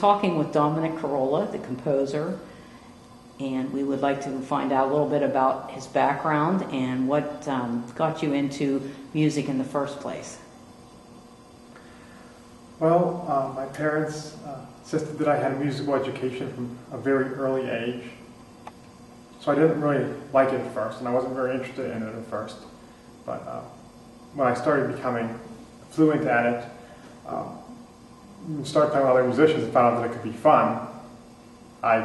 talking with Dominic Carrola, the composer, and we would like to find out a little bit about his background and what got you into music in the first place. Well, my parents insisted that I had a musical education from a very early age. So I didn't really like it at first, and I wasn't very interested in it at first. But when I started becoming fluent at it, started playing with other musicians and found out that it could be fun, I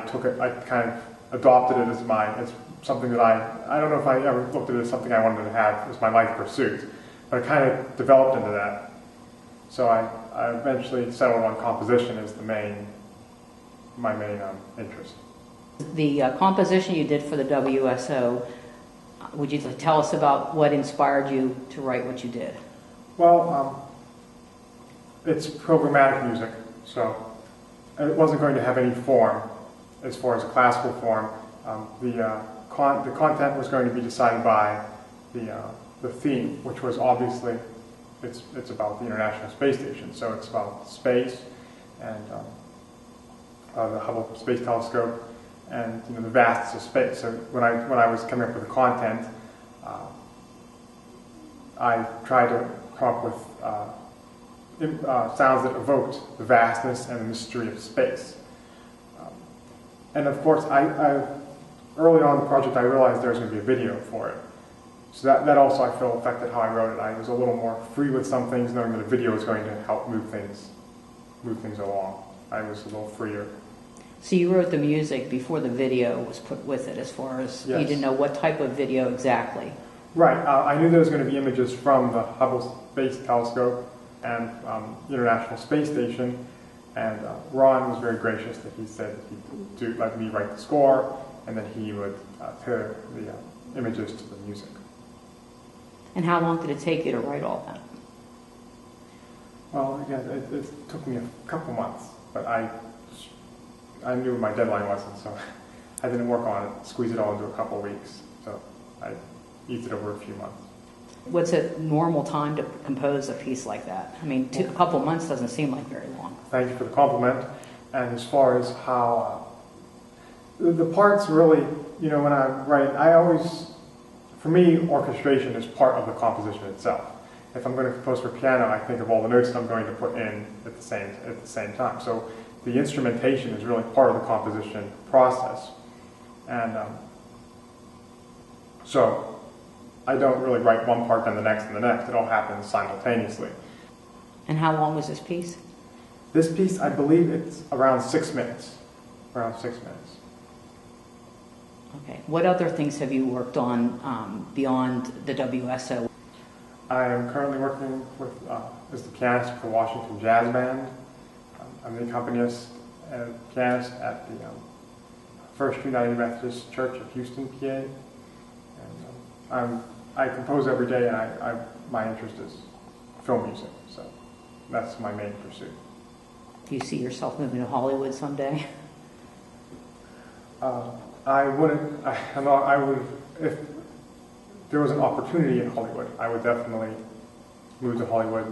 kind of adopted it as something that I don't know if I ever looked at it as something I wanted to have as my life pursuit, but it kind of developed into that. So I eventually settled on composition as my main interest. The composition you did for the WSO, would you tell us about what inspired you to write what you did? Well, it's programmatic music, so it wasn't going to have any form as far as classical form. The content was going to be decided by the theme, which was obviously it's about the International Space Station, so it's about space and the Hubble Space Telescope and the vastness of space. So when I was coming up with the content, I tried to come up with sounds that evoked the vastness and the mystery of space. And of course, early on in the project, I realized there was going to be a video for it. So that also, I feel, affected how I wrote it. I was a little more free with some things, knowing that a video was going to help move things along. I was a little freer. So you wrote the music before the video was put with it, as far as yes. You didn't know what type of video exactly. Right. I knew there was going to be images from the Hubble Space Telescope and the International Space Station, and Ron was very gracious that he said that he'd let me write the score, and then he would pair the images to the music. And how long did it take you to write all that? Well, again, it took me a couple months, but I knew what my deadline was, and so I didn't work on it, squeeze it all into a couple of weeks. So I eased it over a few months. What's a normal time to compose a piece like that? I mean, a couple months doesn't seem like very long. Thank you for the compliment. And as far as how the parts really, when I write, for me, orchestration is part of the composition itself. If I'm going to compose for piano, I think of all the notes that I'm going to put in at the same time. So the instrumentation is really part of the composition process. And so I don't really write one part, then the next, and the next. It all happens simultaneously. And how long was this piece? This piece, I believe it's around 6 minutes. Around 6 minutes. Okay. What other things have you worked on beyond the WSO? I am currently working with as the pianist for the Washington Jazz Band. I'm the accompanist and pianist at the First United Methodist Church of Houston, PA. And I compose every day, and my interest is film music, so that's my main pursuit. Do you see yourself moving to Hollywood someday? I wouldn't. I would, if there was an opportunity in Hollywood, I would definitely move to Hollywood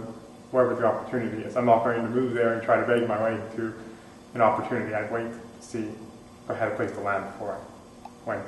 wherever the opportunity is. I'm not going to move there and try to beg my way to an opportunity. I'd wait to see if I had a place to land before I went.